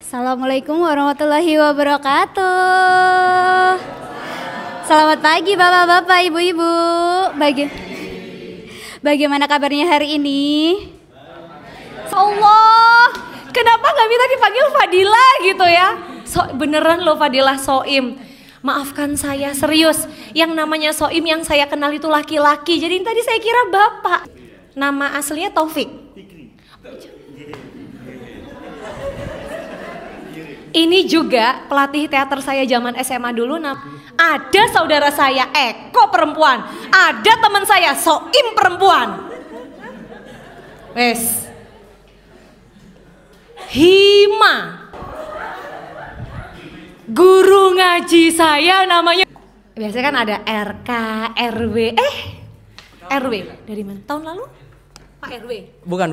Assalamualaikum warahmatullahi wabarakatuh. Selamat pagi bapak-bapak, ibu-ibu. Bagaimana kabarnya hari ini? Allah, kenapa nggak minta dipanggil Fadila gitu ya? Beneran loh Fadilah Soim. Maafkan saya, serius. Yang namanya Soim yang saya kenal itu laki-laki. Jadi tadi saya kira bapak. Nama aslinya Taufik. Ini juga pelatih teater saya zaman SMA dulu. Ada saudara saya Eko perempuan, ada teman saya Soim perempuan. Wes, Hima, guru ngaji saya namanya. Biasanya kan ada RK, RW. RW dari mana? Tahun lalu? Pak RW? Bukan.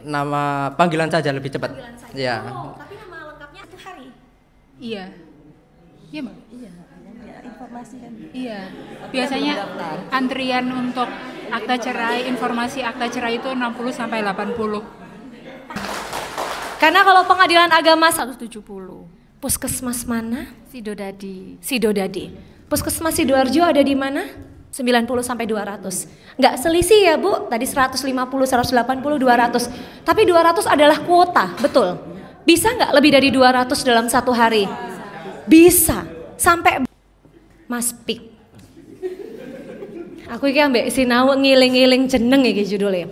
Nama panggilan saja lebih cepat. Panggilan saja. Ya. Oh, tapi nama lengkapnya itu Hari. Iya. Iya, Mbak. Iya, informasi kan. Iya. Biasanya antrian untuk akta cerai, informasi akta cerai itu 60 sampai 80. Karena kalau pengadilan agama 170. Puskesmas mana? Sidodadi. Puskesmas Sidoarjo ada di mana? 90 sampai 200. Nggak selisih ya Bu, tadi 150, 180, 200. Tapi 200 adalah kuota, betul. Bisa nggak lebih dari 200 dalam satu hari? Bisa. Sampai Mas Pik. Aku iki ambek sinau ngiling-ngiling jeneng iki judulnya.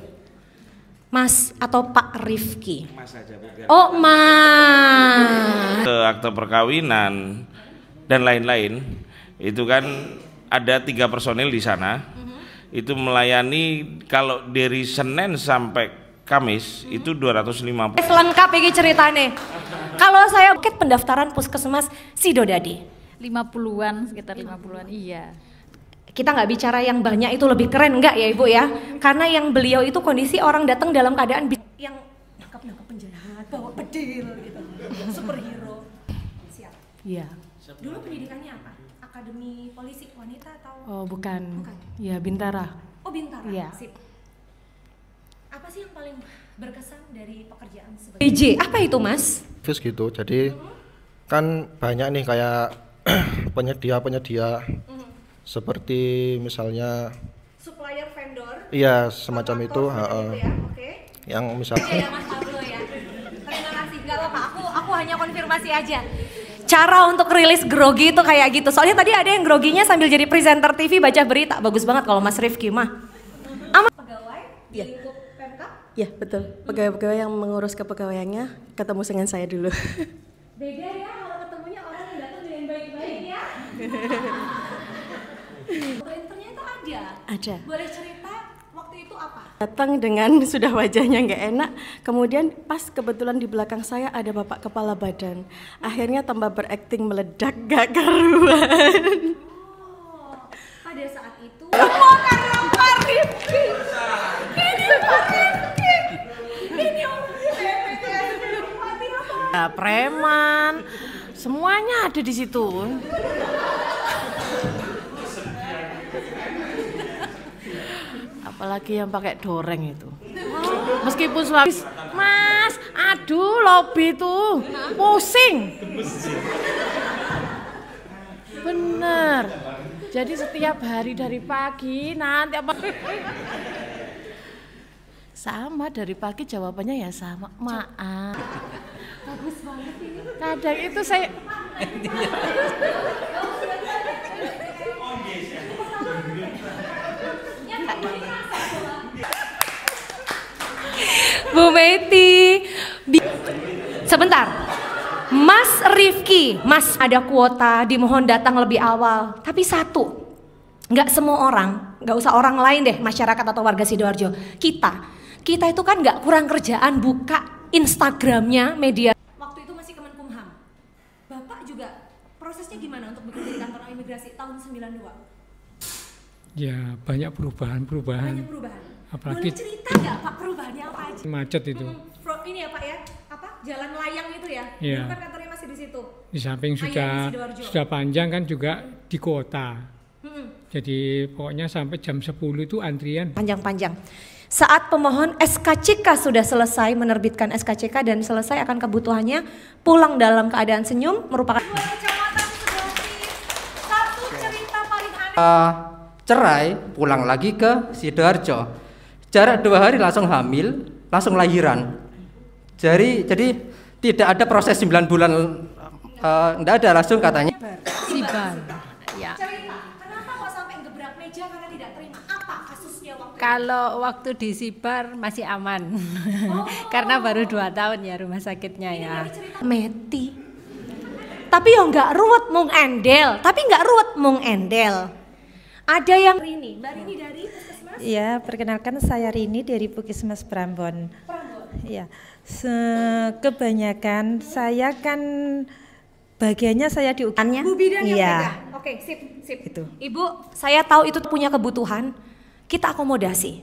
Mas atau Pak Rifki. Mas aja, Bu. Oh, Mas. Akte perkawinan dan lain-lain itu kan ada 3 personil di sana. Itu melayani kalau dari Senin sampai Kamis itu 250. Lengkap iki ceritane. Kalau saya paket pendaftaran puskesmas Sidodadi 50-an, sekitar 50-an, iya. kita nggak bicara yang banyak itu lebih keren nggak ya Ibu ya, karena yang beliau itu kondisi orang datang dalam keadaan yang nangkap penjahat, bawa pedil gitu, superhero. Siap. Iya. Dulu pendidikannya apa? Akademi Polisi Wanita atau? Oh bukan. Ya Bintara. Oh Bintara. Iya. Sip. Apa sih yang paling berkesan dari pekerjaan sebagai PJ? Apa itu Mas? Gitu, jadi kan banyak nih kayak penyedia seperti misalnya supplier vendor. Iya semacam itu, gitu ya? Okay. yang misalnya Ya Mas Pablo ya. Terima kasih, nggak apa-apa. Aku hanya konfirmasi aja. Cara untuk rilis grogi itu kayak gitu. Soalnya tadi ada yang groginya sambil jadi presenter TV baca berita. Bagus banget kalau Mas Rifki mah. Pegawai di lingkup Pemkab? Iya, betul. Pegawai-pegawai yang mengurus kepegawaiannya ketemu dengan saya dulu. Beda ya kalau ketemunya orang yang datang dengan baik-baik ya. Ternyata ada. Ada. Boleh cerita waktu itu apa? Datang dengan sudah wajahnya nggak enak, kemudian pas kebetulan di belakang saya ada Bapak Kepala Badan. Akhirnya tambah berakting meledak gak karuan. Oh, pada saat itu semua karena Pak Rifki. Ini Pak Rifki. Ini orang Ya, preman. Semuanya ada di situ. Apalagi yang pakai doreng itu. Meskipun suami, Mas, aduh lobby tuh pusing. Bener. Jadi setiap hari dari pagi nanti apa? Sama dari pagi jawabannya ya sama. Maaf. bagus banget ini. Kadang itu saya Bu Meti, sebentar, Mas Rifki, Mas ada kuota, dimohon datang lebih awal. Tapi satu, nggak semua orang, nggak usah orang lain deh, masyarakat atau warga Sidoarjo. Kita itu kan nggak kurang kerjaan buka Instagramnya media. Waktu itu masih Kemenkumham. Bapak juga prosesnya gimana untuk bekerja di kantor imigrasi tahun 92? Ya banyak perubahan. Banyak perubahan. Apalagi boleh cerita nggak Pak perubahannya apa aja? macet itu. Ini ya Pak ya, apa jalan layang itu ya? Iya. Dulu kan kantornya masih di situ. Di samping Di Sidoarjo. sudah panjang kan juga di kota. Jadi pokoknya sampai jam 10 itu antrian. Panjang-panjang. Saat pemohon SKCK sudah selesai menerbitkan SKCK dan selesai akan kebutuhannya, pulang dalam keadaan senyum merupakan satu cerita paling aneh. Cerai, pulang lagi ke Sidoarjo. Jarak 2 hari langsung hamil, langsung lahiran. Jadi tidak ada proses 9 bulan, enggak ada, langsung katanya. Sibar. Ya. Cerita, kenapa kok sampai gebrak meja karena tidak terima? Apa kasusnya waktu Kalau waktu di Sibar masih aman. Karena baru 2 tahun ya rumah sakitnya ya. Meti? Tapi yo nggak ruwet mung endel, tapi nggak ruwet mung endel. Ada yang Rini, Mbak Rini dari Puskesmas? Ya, perkenalkan saya Rini dari Puskesmas Prambon. Ya, kebanyakan saya kan bagiannya saya di UKAN-nya. Bu bidan yang iya. pegang. Oke, sip. Itu. Ibu, saya tahu itu punya kebutuhan, kita akomodasi.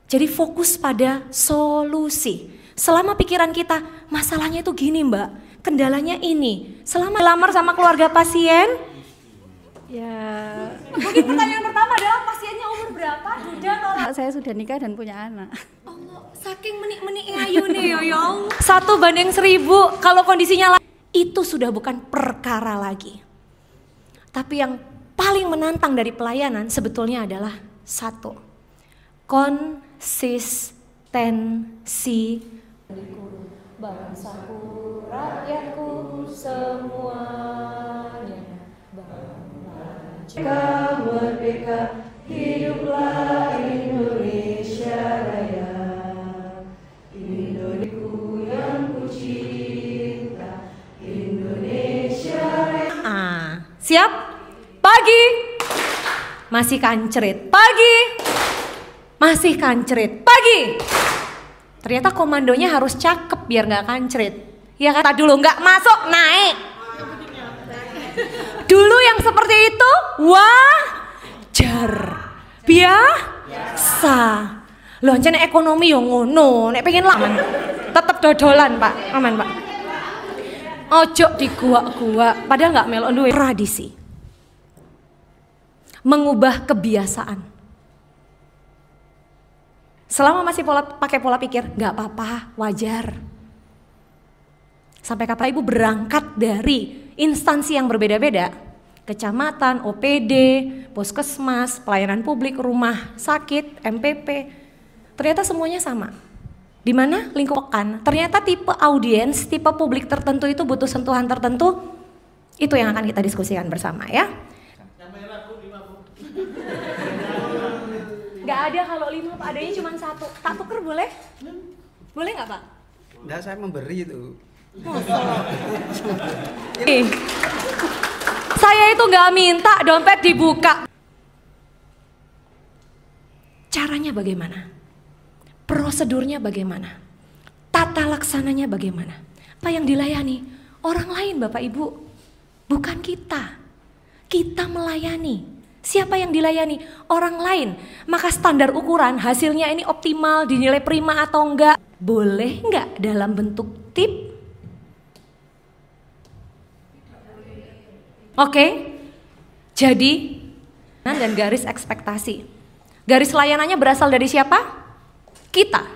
Jadi fokus pada solusi. Selama pikiran kita, masalahnya itu gini Mbak, kendalanya ini. Selama lamar sama keluarga pasien, Ya, mungkin pertanyaan pertama adalah pasiennya umur berapa? Duda atau saya sudah nikah dan punya anak. Allah, saking menik-menik ayu nih ya Allah. 1:1000 kalau kondisinya itu sudah bukan perkara lagi. Tapi yang paling menantang dari pelayanan sebetulnya adalah satu, konsistensi. Bangsaku, rakyatku, semuanya bangsa merdeka, hiduplah Indonesia Raya, Indonesiaku yang ku cinta, Indonesia Raya. Siap? Pagi masih kancret, pagi masih kancret, pagi. Ternyata komandonya harus cakep biar nggak kancret. Ya kata dulu nggak masuk naik. Dulu yang seperti itu wajar, biasa. Loh ancen ekonomi yang ngono, nek pengen laman, tetep dodolan Pak, aman Pak. Ojo di gua-gua, padahal nggak melok duwe tradisi. Mengubah kebiasaan. Selama masih pakai pola pikir, nggak apa-apa, wajar. Sampai kapan Ibu berangkat dari instansi yang berbeda-beda, kecamatan, OPD, puskesmas, pelayanan publik, rumah sakit, MPP, ternyata semuanya sama. Di mana lingkungan, ternyata tipe audiens, tipe publik tertentu itu butuh sentuhan tertentu, itu yang akan kita diskusikan bersama ya. Gak ada kalau 5 Pak, adanya cuma 1. Tak tuker boleh? Boleh nggak Pak? Enggak, saya memberi itu. Saya itu nggak minta dompet dibuka. Caranya bagaimana? Prosedurnya bagaimana? Tata laksananya bagaimana? Apa yang dilayani? Orang lain Bapak Ibu, bukan kita. Kita melayani. Siapa yang dilayani? Orang lain. Maka standar ukuran hasilnya ini optimal, dinilai prima atau enggak, boleh enggak dalam bentuk tip? Oke. Jadi dan garis ekspektasi. Garis layanannya berasal dari siapa? Kita.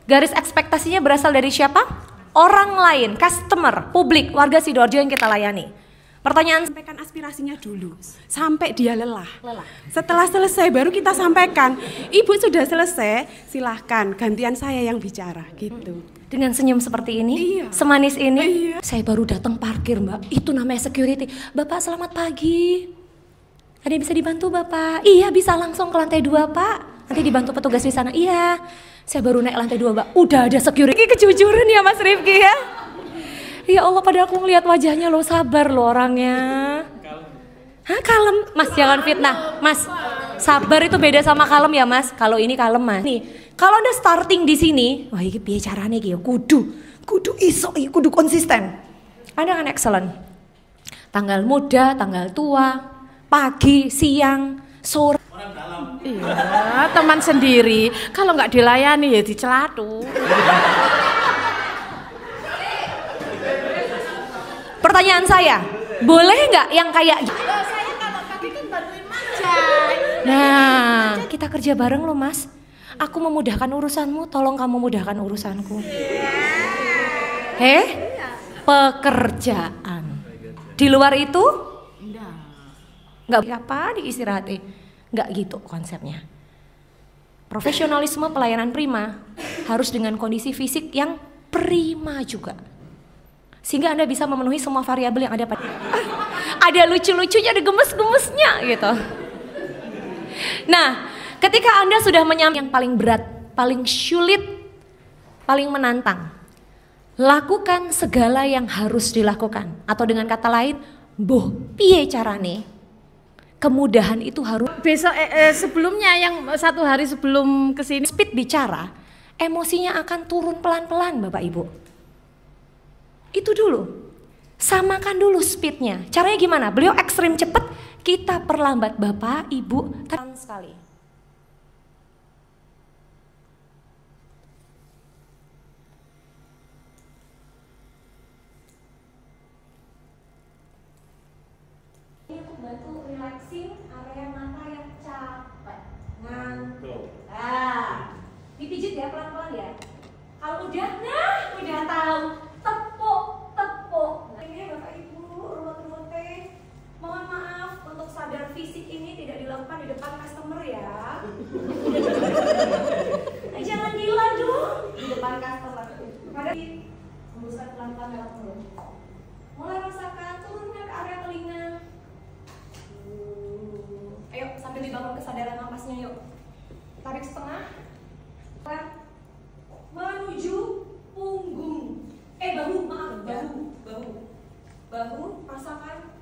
Garis ekspektasinya berasal dari siapa? Orang lain, customer, publik, warga Sidoarjo yang kita layani. Pertanyaan, sampaikan aspirasinya dulu sampai dia lelah. Setelah selesai baru kita sampaikan, Ibu sudah selesai, silahkan gantian saya yang bicara gitu. Dengan senyum seperti ini, iya. Semanis ini, iya. Saya baru datang parkir Mbak, itu namanya security. Bapak selamat pagi, ada yang bisa dibantu Bapak? Iya bisa, langsung ke lantai 2 Pak, nanti dibantu petugas di sana. Iya, saya baru naik lantai 2 Mbak, udah ada security. Kejujuran ya Mas Rifki ya. Ya Allah, padahal aku ngeliat wajahnya lo, sabar lo orangnya. Hah, kalem. Mas jangan fitnah. Mas, sabar itu beda sama kalem ya Mas. Kalau ini kalem Mas. Nih, kalau udah starting di sini, wah ini piye carane iki ya, kudu iso, kudu konsisten. Anda kan excellent. Tanggal muda, tanggal tua, pagi, siang, sore. Iya, teman sendiri. Kalau nggak dilayani ya dicelatu. Pertanyaan saya, boleh nggak yang kayak saya kalau pagi kan bantuin manja. Nah, kita kerja bareng loh Mas. Aku memudahkan urusanmu, tolong kamu mudahkan urusanku. Pekerjaan. Di luar itu? Enggak apa diistirahati. Enggak gitu konsepnya. Profesionalisme pelayanan prima harus dengan kondisi fisik yang prima juga. Sehingga Anda bisa memenuhi semua variabel yang ada pada. Ada lucu-lucunya, ada gemes-gemesnya gitu. Nah, ketika Anda sudah yang paling berat, paling sulit, paling menantang, lakukan segala yang harus dilakukan. Atau dengan kata lain, boh piye carane? Kemudahan itu harus besok sebelumnya yang 1 hari sebelum kesini speed bicara, emosinya akan turun pelan-pelan Bapak Ibu. Itu dulu. Samakan dulu speednya. Caranya gimana? Beliau ekstrim cepet, kita perlambat Bapak Ibu sekali. Ini untuk bantu relaxing area mata yang capek, ngantuk. Nah, dipijit ya pelan-pelan ya. Kalau udah, udah tahu, tepuk. Ini Bapak Ibu, ruwet-ruwetnya. Mohon maaf untuk sadar fisik ini tidak dilakukan di depan customer ya. Jangan gila dong di depan customer. Pada hembuskan pelan-pelan lewat mulut. Mulai rasakan, turunkan ke area telinga. Ayo sambil dibangun kesadaran napasnya yuk. Tarik setengah. Menuju punggung. Bahu, rasakan.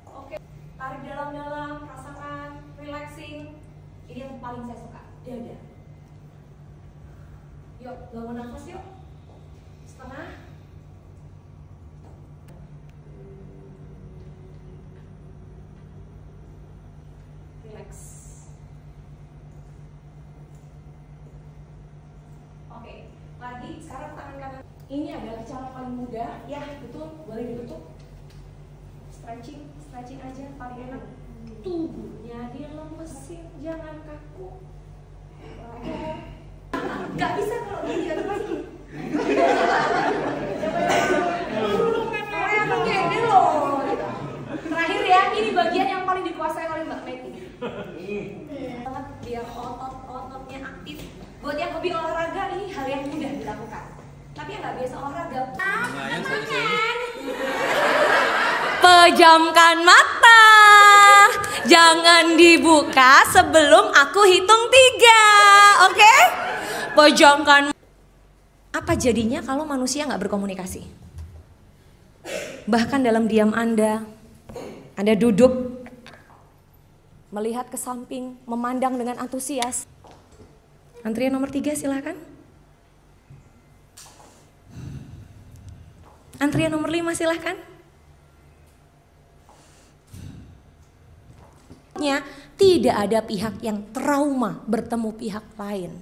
Oke, tarik dalam-dalam, rasakan, relaxing. Ini yang paling saya suka, dada. Yuk, bangun nafas yuk. Setengah. Relax. Oke, lagi sekarang tangan kanan. Ini adalah cara paling mudah, ya betul, boleh ditutup. Stretching aja paling enak. Tubuhnya dilemesin, jangan kaku. Gak bisa kalau gini, gak pasti. Gede loh. Terakhir ya, ini bagian yang paling dikuasai oleh Mbak Meti. Biar otot-ototnya aktif. Buat yang hobi olahraga, ini hal yang mudah dilakukan. Tapi yang nggak biasa olahraga. Pejamkan mata, jangan dibuka sebelum aku hitung 3, oke? Pejamkan. Apa jadinya kalau manusia nggak berkomunikasi? Bahkan dalam diam Anda duduk, melihat ke samping, memandang dengan antusias. Antrian nomor 3 silakan. Antrian nomor 5 silahkan. Tidak ada pihak yang trauma bertemu pihak lain.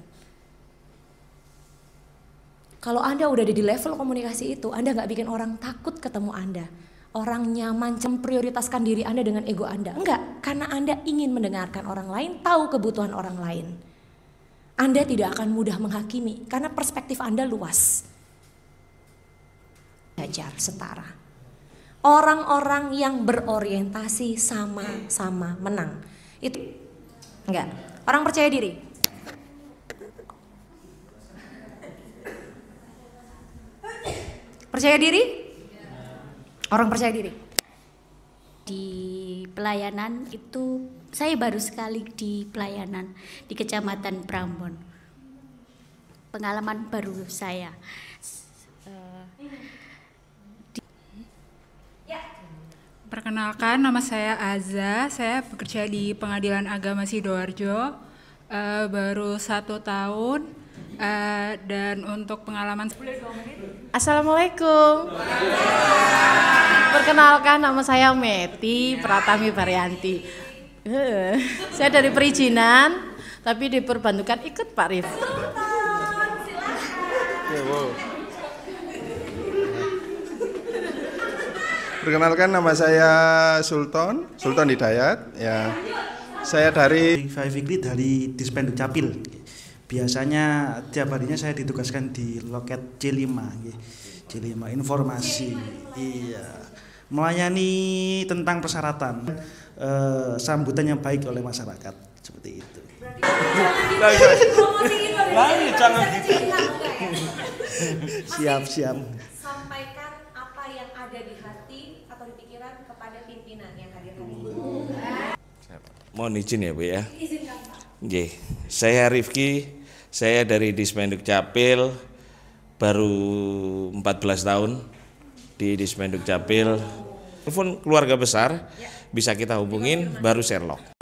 Kalau Anda udah ada di level komunikasi itu, Anda gak bikin orang takut ketemu Anda. Orang nyaman memprioritaskan diri Anda dengan ego Anda. Enggak, karena Anda ingin mendengarkan orang lain, tahu kebutuhan orang lain. Anda tidak akan mudah menghakimi, karena perspektif Anda luas. Belajar setara. Orang-orang yang berorientasi sama-sama menang. Itu enggak. Orang percaya diri. Percaya diri? Orang percaya diri. Di pelayanan itu saya baru sekali di pelayanan di Kecamatan Prambon. Pengalaman baru saya. Perkenalkan, nama saya Aza, saya bekerja di Pengadilan Agama Sidoarjo, baru 1 tahun, dan untuk pengalaman. Assalamualaikum. Perkenalkan, nama saya Meti Pratami Baryanti. Saya dari perizinan, tapi diperbantukan ikut Pak Rif. Perkenalkan, nama saya Sultan Hidayat. Ya, Saya dari Fikri dari Dispenduk Capil. Biasanya tiap harinya saya ditugaskan di loket C5, C5 informasi. Iya, melayani tentang persyaratan, sambutan yang baik oleh masyarakat seperti itu. Jangan gitu. Siap. Sampaikan apa yang ada di hati atau di pikiran kepada pimpinan yang hadir hari ini. Mohon izin ya Bu ya. Nggih, saya Rifki, saya dari Dispenduk Capil, baru 14 tahun di Dispenduk Capil. Telepon keluarga besar, bisa kita hubungin, baru Sherlock.